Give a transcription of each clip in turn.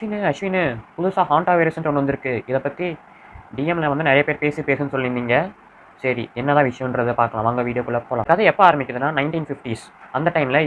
அஸ்வினு புதுசா ஹாண்டா வைரஸ்ன்ட்டு ஒண்ணு வந்திருக்கு. இத பத்தி டிஎம்ல வந்து நெறைய பேர் பேசுன்னு சொல்லியிருந்தீங்க. சரி, என்னதான் விஷயம்ன்றத பார்க்கலாம். வாங்க வீடியோக்குள்ள போலாம். கதை எப்ப ஆரம்பிக்குதுன்னா 1950s. அந்த டைம்ல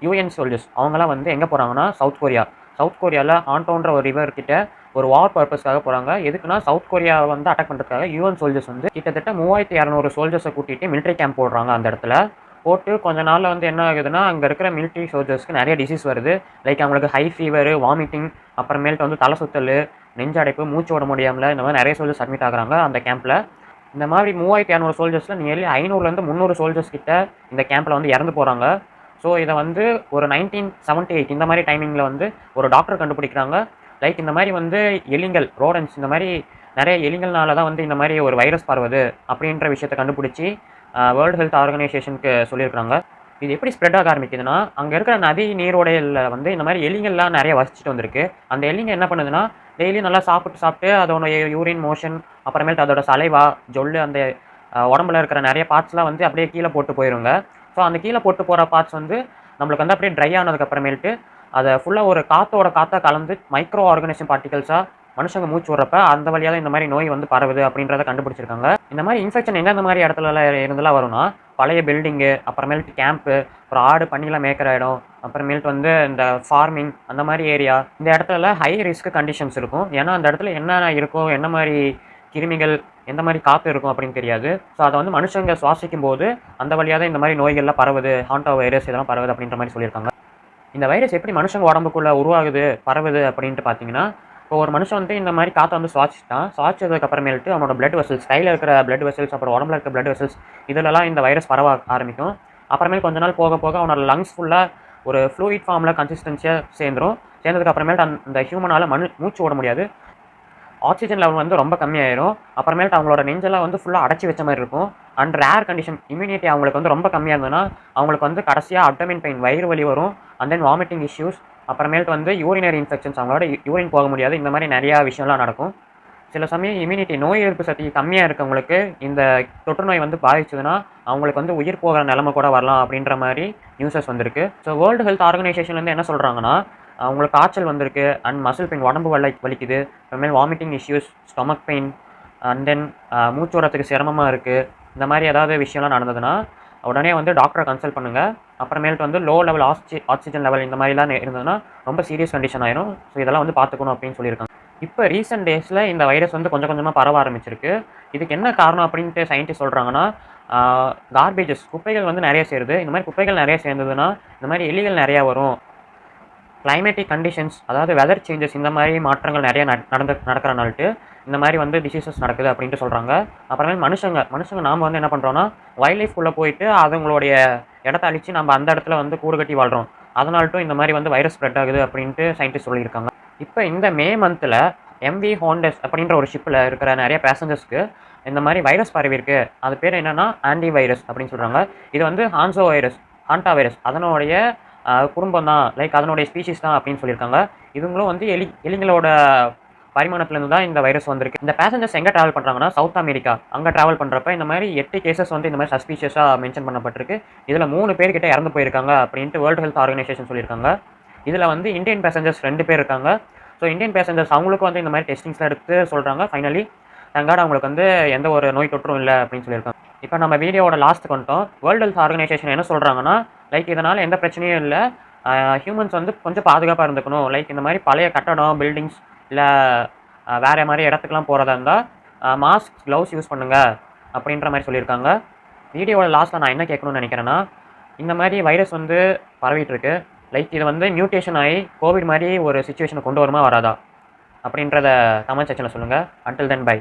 யுஎன் சோல்ஜர்ஸ் அவங்கலாம் வந்து எங்க போறாங்கன்னா, சவுத் கொரியா. சவுத் கொரியால ஹான்டோன்ற ஒரு ரிவர் கிட்ட ஒரு வார் பர்ப்பஸ்க்காக போறாங்க. எதுக்குன்னா, சவுத் கொரியாவ வந்து அட்டாக் பண்றதுக்காக யுஎன் சோல்ஜர்ஸ் வந்து கிட்டத்தட்ட 3200 சோல்ஜர்ஸ கூட்டிட்டு மிலிட்டரி கேம்ப் போடுறாங்க அந்த இடத்துல. போட்டு கொஞ்ச நாள்ல வந்து என்ன ஆகுதுன்னா, அங்க இருக்கிற மிலிட்டரி சோல்ஜர்ஸ்க்கு நெறைய டிசீஸ் வருது. லைக் அவங்களுக்கு ஹை ஃபீவர், வாமிட்டிங், அப்புறமேல்ட்டு வந்து தல சுத்தலு, நெஞ்சடைப்பு, மூச்சு விட முடியாமல இந்த மாரி நெறைய சோல்ஜர்ஸ் அட்மிட் ஆகுறாங்க அந்த கேம்ப்ல. இந்த மாதிரி 3200 சோல்ஜர்ஸ்ல நியர்லி 500லேருந்து 300 சோல்ஜர்ஸ் கிட்ட இந்த கேம்ப்ல வந்து இறந்து போறாங்க. ஸோ இத வந்து ஒரு 1978 இந்த மாரி டைமிங்ல வந்து ஒரு டாக்டர் கண்டுபிடிக்கிறாங்க. லைக் இந்த மாரி வந்து எலிங்கள், ரோடன்ட்ஸ் இந்த மாரி நெறைய எலிங்கள்னால தான் வந்து இந்த மாரி ஒரு வைரஸ் பரவுது அப்படின்ற விஷயத்த கண்டுபிடிச்சு வேர்ல்ட் ஹெல்த் ஆர்கனைசேஷனுக்கு சொல்லியிருக்காங்க. இது எப்படி ஸ்ப்ரெட் ஆக ஆரம்பிக்குதுன்னா, அங்க இருக்கிற நதி நீரோடைகள்ல வந்து இந்த மாரி எலிங்கள்லாம் நெறைய வசிச்சுட்டு வந்திருக்கு. அந்த எலிங்க என்ன பண்ணுதுன்னா, டெய்லியும் நல்லா சாப்பிட்டு அதோட யூரின் மோஷன், அப்புறமேட்டு அதோட சலைவா, ஜொல்லு அந்த உடம்புல இருக்கிற நெறைய பார்ட்ஸ்லாம் வந்து அப்படியே கீழ போட்டு போயிருங்க. ஸோ அந்த கீழ போட்டு போற பார்ட்ஸ் வந்து நம்மளுக்கு வந்து அப்படியே ட்ரை ஆனதுக்கு அப்புறமேல்ட்டு அத ஃபுல்லா ஒரு காத்தா கலந்து மைக்ரோ ஆர்கானிசம் பார்ட்டிகல்ஸா மனுஷங்க மூச்சு விடுறப்ப அந்த வழியா தான் இந்த மாரி நோய் வந்து பரவுது அப்படின்றத கண்டுபிடிச்சிருக்காங்க. இந்த மாரி இன்ஃபெக்ஷன் எந்தெந்த மாரி இடத்துலலாம் இருந்தெல்லாம் வரும்னா, பழைய பில்டிங்கு, அப்புறமேல்ட்டு கேம்ப்பு, அப்புறம் ஆடு, பன்னிலாம் மேய்க்கிற இடம், அப்புறமேல்ட்டு வந்து இந்த ஃபார்மிங் அந்த மாரி ஏரியா. இந்த இடத்துலலாம் ஹை ரிஸ்க் கண்டிஷன்ஸ் இருக்கும். ஏன்னா, அந்த இடத்துல என்னென்ன இருக்கும், என்ன மாரி கிருமிகள், எந்த மாரி காத்து இருக்கும் அப்படின்னு தெரியாது. ஸோ அத வந்து மனுஷங்க சுவாசிக்கும்போது, அந்த வழியா தான் இந்த மாரி நோய்கள்லாம் பரவுது. ஹாண்டா வைரஸ் இதெல்லாம் பரவுது அப்படின்ற மாரி சொல்லியிருக்காங்க. இந்த வைரஸ் எப்படி மனுஷங்க உடம்புக்குள்ள உருவாகுது, பரவுது அப்படின்ட்டு பார்த்தீங்கன்னா, இப்போ ஒரு மனுஷன் வந்து இந்த மாரி காத்த வந்து சுவாசிச்சுட்டான். சுவாசிச்சதுக்கு அப்புறமேல்ட்டு அவனோட பிளட் வெசல்ஸ், கையில இருக்கிற பிளட் வெசல்ஸ், அப்புறம் உடம்புல இருக்க பிளட் வெசல்ஸ் இதுலலாம் இந்த வைரஸ் பரவ ஆரம்பிக்கும். அப்புறமேல் கொஞ்ச நாள் போக போக அவனோட லங்ஸ் ஃபுல்லா ஒரு ஃப்ளூயிட் ஃபார்ம்ல கன்சிஸ்டன்சியா சேர்ந்துரும். சேர்ந்ததுக்கு அப்புறமேல்ட்டு அந்த ஹியூமனால மூச்சு விட முடியாது. ஆக்ஸிஜன் லெவல் வந்து ரொம்ப கம்மியாயிரும். அப்புறமேல்ட்டு அவங்களோட நெஞ்செல்லாம் வந்து ஃபுல்லா அடைச்சு வச்ச மாரி இருக்கும். அண்ட் ரேர் கண்டிஷன் இம்யூனிட்டி அவங்களுக்கு வந்து ரொம்ப கம்மியா இருந்ததுன்னா, அவங்களுக்கு வந்து கடைசியா அப்டோமென் பெயின் வயிறு வலி வரும். அண்ட் தென் வாமிட்டிங் இஷ்யூஸ், அப்புறமேல்ட்டு வந்து யூரினரி இன்ஃபெக்ஷன்ஸ் அவங்களோட யூரின் போக முடியாது. இந்த மாரி நெறையா விஷயம்லாம் நடக்கும். சில சமயம் இம்யூனிட்டி நோய் எதிர்ப்பு சக்தி கம்மியா இருக்கவங்களுக்கு இந்த தொற்று நோய் வந்து பாதிச்சதுன்னா, அவங்களுக்கு வந்து உயிர் போகிற நிலைமை கூட வரலாம் அப்படின்ற மாரி நியூஸஸ் வந்திருக்கு. ஸோ வேர்ல்டு ஹெல்த் ஆர்கனைசேஷன்லேருந்து என்ன சொல்றாங்கன்னா, அவங்களுக்கு காய்ச்சல் வந்திருக்கு அண்ட் மசில் பெயின் உடம்பு வலிக்குது. அப்புறமேல் vomiting issues, stomach pain and then மூச்சு விடுறதுக்கு சிரமமா இருக்கு. இந்த மாரி ஏதாவது விஷயம்லாம் நடந்ததுன்னா, உடனே வந்து டாக்டர கன்சல்ட் பண்ணுங்க. அப்புறமேல்ட்டு வந்து லோ லெவல் ஆக்ஸிஜன் லெவல் இந்த மாரிலாம் இருந்ததுன்னா, ரொம்ப சீரியஸ் கண்டிஷன் ஆயிரும். ஸோ இதெல்லாம் வந்து பார்த்துக்கணும் அப்படின்னு சொல்லியிருக்காங்க. இப்ப ரீசென்ட் டேஸ்ல இந்த வைரஸ் வந்து கொஞ்சம் கொஞ்சமா பரவ ஆரம்பிச்சிருக்கு. இதுக்கு என்ன காரணம் அப்படின்ட்டு சயின்டிஸ்ட் சொல்றாங்கன்னா, ஆ கார்பேஜஸ் குப்பைகள் வந்து நெறைய சேருது. இந்த மாரி குப்பைகள் நெறைய சேர்ந்ததுன்னா, இந்த மாரி எலிகள் நெறைய வரும். கிளைமேட்டிக் கண்டிஷன்ஸ் அதாவது வெதர் சேஞ்சஸ் இந்த மாரி மாற்றங்கள் நெறைய நடக்கிறனால்ட்டு, இந்த மாரி வந்து டிசீசஸ் நடக்குது அப்படின்ட்டு சொல்றாங்க. அப்புறமேல் மனுஷங்க நாம வந்து என்ன பண்றோம்னா, வைல்ட் லைஃப்குள்ள போயிட்டு அதுங்களுடைய இடத்த அழிச்சு நம்ம அந்த இடத்துல வந்து கூடு கட்டி வாழ்றோம். அதனால்ட்டும் இந்த மாரி வந்து வைரஸ் ஸ்ப்ரெட் ஆகுது அப்படின்ட்டு சயின்டிஸ்ட் சொல்லியிருக்காங்க. இப்ப இந்த மே மந்த்ல எம்வி ஹாண்டஸ் அப்படின்ற ஒரு ஷிப்ல இருக்கிற நெறைய பேசஞ்சர்ஸ்க்கு இந்த மாரி வைரஸ் பரவியிருக்கு. அது பேர் என்னன்னா ஆன்டி வைரஸ் அப்படின்னு சொல்றாங்க. இது வந்து ஹாண்டா வைரஸ் அதனுடைய குடும்பம் தான். லைக் அதனுடைய ஸ்பீஷீஸ் தான் அப்படின்னு சொல்லியிருக்காங்க. இவங்களும் வந்து எலிங்களோட பரிமாணத்திலிருந்து தான் இந்த வைரஸ் வந்திருக்கு. இந்த பேசஞ்சர்ஸ் எங்க டிராவல் பண்றாங்கன்னா, சவுத் அமெரிக்கா. அங்க டிராவல் பண்றப்ப இந்த மாரி 8 கேஸஸ் வந்து இந்த மாரி சஸ்பீஷியஸா மென்ஷன் பண்ணப்பட்டிருக்கு. இதுல 3 பேர் கிட்ட இறந்து போயிருக்காங்க அப்படின்ட்டு வேர்ல்ட் ஹெல்த் ஆர்கனைசேஷன் சொல்லியிருக்காங்க. இதுல வந்து இந்தியன் பேசஞ்சர்ஸ் 2 பேர் இருக்காங்க. ஸோ இந்தியன் பேசஞ்சர்ஸ் அவங்களுக்கும் வந்து இந்த மாரி டெஸ்டிங்ஸ்லாம் எடுத்து சொல்றாங்க. ஃபைனலி தேங்க் காட் அவங்களுக்கு வந்து எந்த ஒரு நோய் தொற்றும் இல்ல அப்படின்னு சொல்லியிருக்காங்க. இப்ப நம்ம வீடியோவோட லாஸ்ட்க்கு வந்துட்டோம். வேர்ல்ட் ஹெல்த் ஆர்கனைசேஷன் என்ன சொல்றாங்கன்னா, லைக் இதனால எந்த பிரச்சனையும் இல்ல. ஹியூமன்ஸ் வந்து கொஞ்சம் பாதுகாப்பா இருந்துக்கணும். லைக் இந்த மாரி பழைய கட்டடம், பில்டிங்ஸ் இல்ல வேற மாரி இடத்துக்குலாம் போறதா இருந்தா, மாஸ்க், கிளவுஸ் யூஸ் பண்ணுங்க அப்படின்ற மாரி சொல்லியிருக்காங்க. வீடியோவோட லாஸ்ட்ல நான் என்ன கேட்கணும்னு நெனைக்கிறேன்னா, இந்த மாரி வைரஸ் வந்து பரவிட்டு இருக்கு. லைக் இது வந்து மியூட்டேஷன் ஆயி கோவிட் மாரி ஒரு சிச்சுவேஷன கொண்டு வருமா வராதா? அப்படின்றத கமெண்ட் செக்ஷன்ல சொல்லுங்க. Until then by.